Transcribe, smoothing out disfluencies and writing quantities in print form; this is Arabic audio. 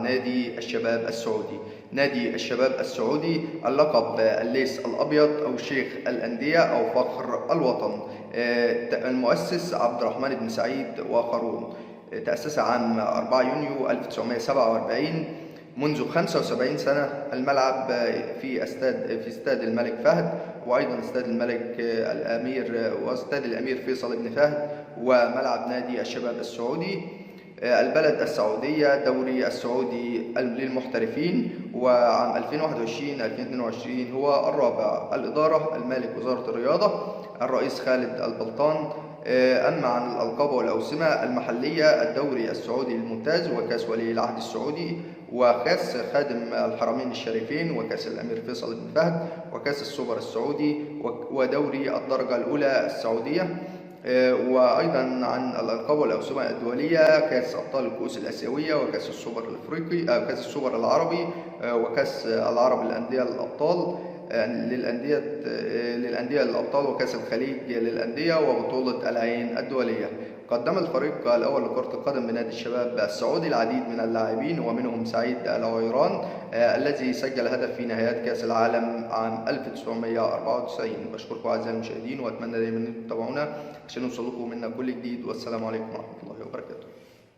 نادي الشباب السعودي. نادي الشباب السعودي اللقب الليث الأبيض أو شيخ الأندية أو فخر الوطن. المؤسس عبد الرحمن بن سعيد وقارون. تأسس عام 4 يونيو 1947. منذ 75 سنة. الملعب في استاد الملك فهد، وأيضا استاد الملك الأمير واستاد الأمير فيصل بن فهد، وملعب نادي الشباب السعودي. البلد السعودية، دوري السعودي للمحترفين، وعام 2021-2022 هو الرابع. الإدارة المالك وزارة الرياضة، الرئيس خالد البلطان. أما عن الألقاب والأوسمة المحلية، الدوري السعودي الممتاز، وكأس ولي العهد السعودي، وكأس خادم الحرمين الشريفين، وكأس الأمير فيصل بن فهد، وكأس السوبر السعودي، ودوري الدرجة الأولى السعودية. وأيضا عن الألقاب والأوسمة الدولية، كأس أبطال الكؤوس الآسيوية، وكأس السوبر الأفريقي، كأس السوبر العربي، وكأس العرب للأندية الأبطال للأندية الأبطال، وكأس الخليج للأندية، وبطولة العين الدولية. قدم الفريق الأول لكرة القدم بنادي الشباب السعودي العديد من اللاعبين، ومنهم سعيد العويران الذي سجل هدف في نهائيات كأس العالم عام 1994. بشكركم أعزائي المشاهدين، وأتمنى دايما أن تتابعونا عشان يوصل لكم منا كل جديد، والسلام عليكم ورحمة الله وبركاته.